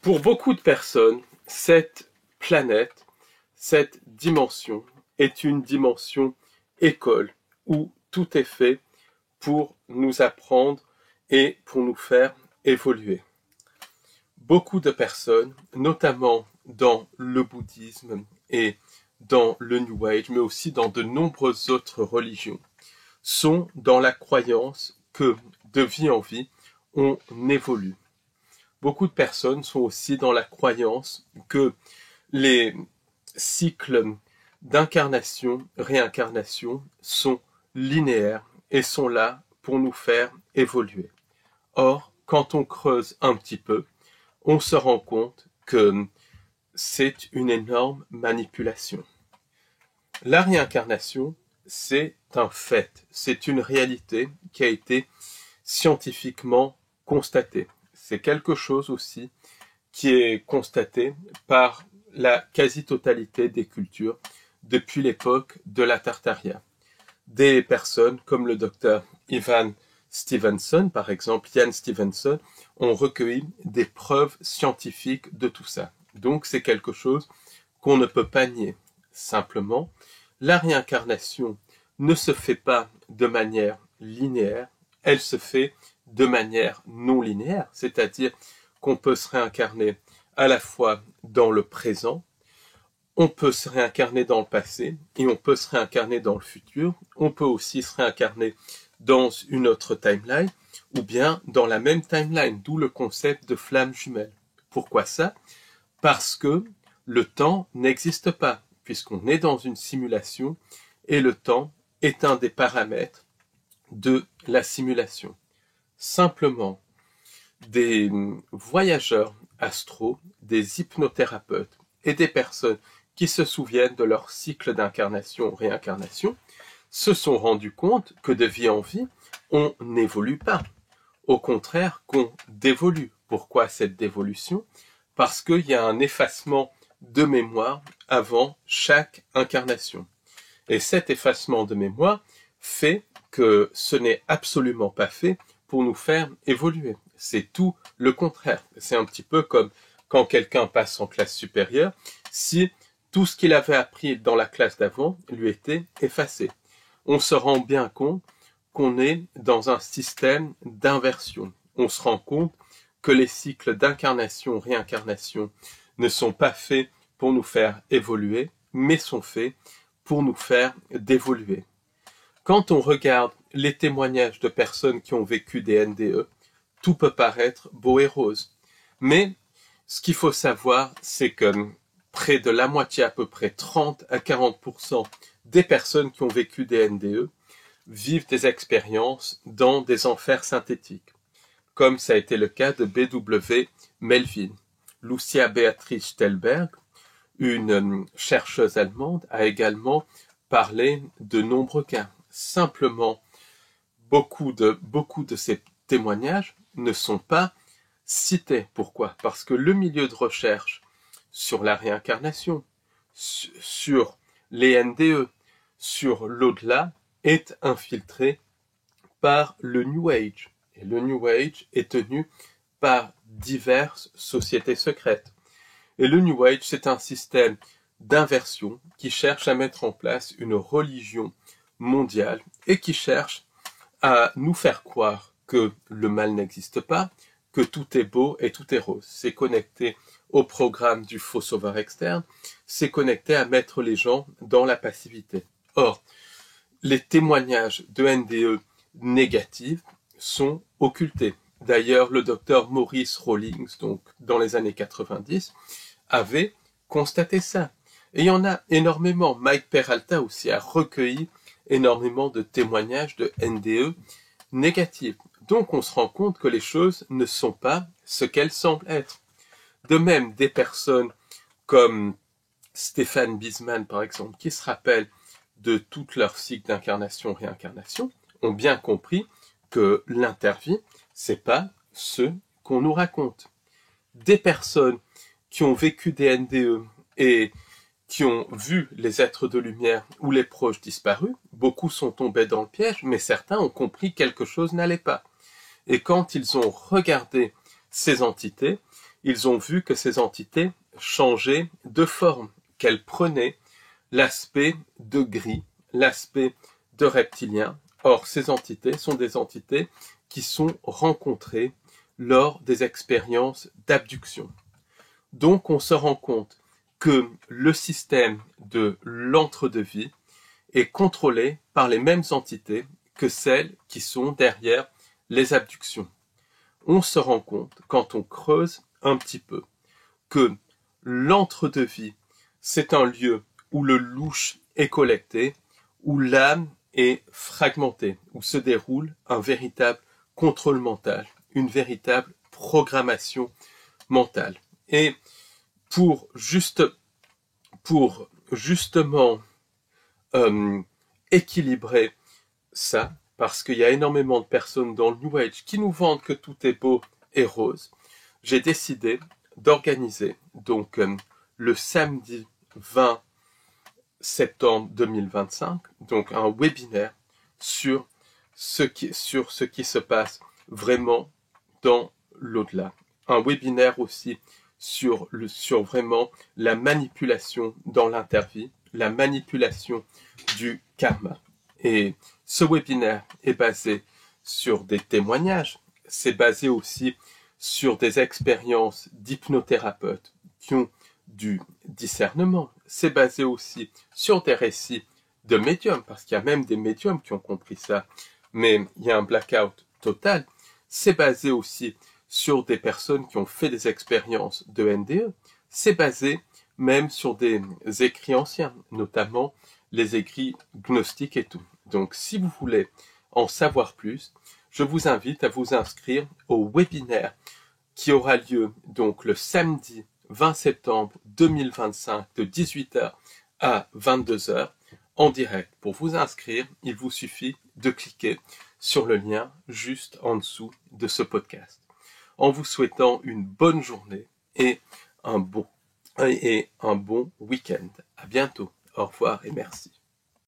Pour beaucoup de personnes, cette planète, cette dimension est une dimension école où tout est fait pour nous apprendre et pour nous faire évoluer. Beaucoup de personnes, notamment dans le bouddhisme et dans le New Age, mais aussi dans de nombreuses autres religions, sont dans la croyance que de vie en vie, on évolue. Beaucoup de personnes sont aussi dans la croyance que les cycles d'incarnation, réincarnation sont linéaires et sont là pour nous faire évoluer. Or, quand on creuse un petit peu, on se rend compte que c'est une énorme manipulation. La réincarnation, c'est un fait, c'est une réalité qui a été scientifiquement constatée. C'est quelque chose aussi qui est constaté par la quasi-totalité des cultures depuis l'époque de la Tartaria. Des personnes comme le docteur Ian Stevenson, par exemple, Ian Stevenson, ont recueilli des preuves scientifiques de tout ça. Donc c'est quelque chose qu'on ne peut pas nier. Simplement, la réincarnation ne se fait pas de manière linéaire, elle se fait de manière non linéaire, c'est-à-dire qu'on peut se réincarner à la fois dans le présent, on peut se réincarner dans le passé et on peut se réincarner dans le futur, on peut aussi se réincarner dans une autre timeline ou bien dans la même timeline, d'où le concept de flamme jumelle. Pourquoi ça? Parce que le temps n'existe pas, puisqu'on est dans une simulation et le temps est un des paramètres de la simulation. Simplement, des voyageurs astraux, des hypnothérapeutes et des personnes qui se souviennent de leur cycle d'incarnation-réincarnation se sont rendus compte que de vie en vie, on n'évolue pas. Au contraire, qu'on dévolue. Pourquoi cette dévolution? Parce qu'il y a un effacement de mémoire avant chaque incarnation. Et cet effacement de mémoire fait que ce n'est absolument pas fait pour nous faire évoluer. C'est tout le contraire. C'est un petit peu comme quand quelqu'un passe en classe supérieure, si tout ce qu'il avait appris dans la classe d'avant lui était effacé. On se rend bien compte qu'on est dans un système d'inversion. On se rend compte que les cycles d'incarnation, réincarnation ne sont pas faits pour nous faire évoluer, mais sont faits pour nous faire dévoluer. Quand on regarde les témoignages de personnes qui ont vécu des NDE, tout peut paraître beau et rose. Mais ce qu'il faut savoir, c'est que près de la moitié, à peu près 30 à 40% des personnes qui ont vécu des NDE vivent des expériences dans des enfers synthétiques, comme ça a été le cas de B.W. Melvin. Lucia Beatrice Stelberg, une chercheuse allemande, a également parlé de nombreux cas. Simplement, beaucoup de ces témoignages ne sont pas cités. Pourquoi? Parce que le milieu de recherche sur la réincarnation, sur les NDE, sur l'au-delà, est infiltré par le New Age. Et le New Age est tenu par diverses sociétés secrètes. Et le New Age, c'est un système d'inversion qui cherche à mettre en place une religion mondiale et qui cherche à nous faire croire que le mal n'existe pas, que tout est beau et tout est rose. C'est connecté au programme du faux sauveur externe, c'est connecté à mettre les gens dans la passivité. Or, les témoignages de NDE négatifs sont occultés. D'ailleurs, le docteur Maurice Rawlings, donc dans les années 90, avait constaté ça. Et il y en a énormément. Mike Peralta aussi a recueilli énormément de témoignages de NDE négatifs. Donc on se rend compte que les choses ne sont pas ce qu'elles semblent être. De même, des personnes comme Stéphane Bisman, par exemple, qui se rappellent de toute leur cycle d'incarnation-réincarnation, ont bien compris que l'intervie, c'est pas ce qu'on nous raconte. Des personnes qui ont vécu des NDE et qui ont vu les êtres de lumière ou les proches disparus, beaucoup sont tombés dans le piège, mais certains ont compris que quelque chose n'allait pas. Et quand ils ont regardé ces entités, ils ont vu que ces entités changeaient de forme, qu'elles prenaient l'aspect de gris, l'aspect de reptilien. Or, ces entités sont des entités qui sont rencontrées lors des expériences d'abduction. Donc, on se rend compte que le système de l'entre-deux-vie est contrôlé par les mêmes entités que celles qui sont derrière les abductions. On se rend compte, quand on creuse un petit peu, que l'entre-deux-vie, c'est un lieu où le louche est collecté, où l'âme est fragmentée, où se déroule un véritable contrôle mental, une véritable programmation mentale. Et pour justement équilibrer ça, parce qu'il y a énormément de personnes dans le New Age qui nous vendent que tout est beau et rose, j'ai décidé d'organiser donc le samedi 20 septembre 2025, donc un webinaire sur ce qui se passe vraiment dans l'au-delà. Un webinaire aussi sur vraiment la manipulation dans l'intervie, la manipulation du karma. Et ce webinaire est basé sur des témoignages, c'est basé aussi sur des expériences d'hypnothérapeutes qui ont du discernement, c'est basé aussi sur des récits de médiums, parce qu'il y a même des médiums qui ont compris ça, mais il y a un blackout total. C'est basé aussi sur des personnes qui ont fait des expériences de NDE, c'est basé même sur des écrits anciens, notamment les écrits gnostiques et tout. Donc si vous voulez en savoir plus, je vous invite à vous inscrire au webinaire qui aura lieu donc le samedi 20 septembre 2025 de 18h à 22h en direct. Pour vous inscrire, il vous suffit de cliquer sur le lien juste en dessous de ce podcast. En vous souhaitant une bonne journée et un bon week-end. À bientôt. Au revoir et merci.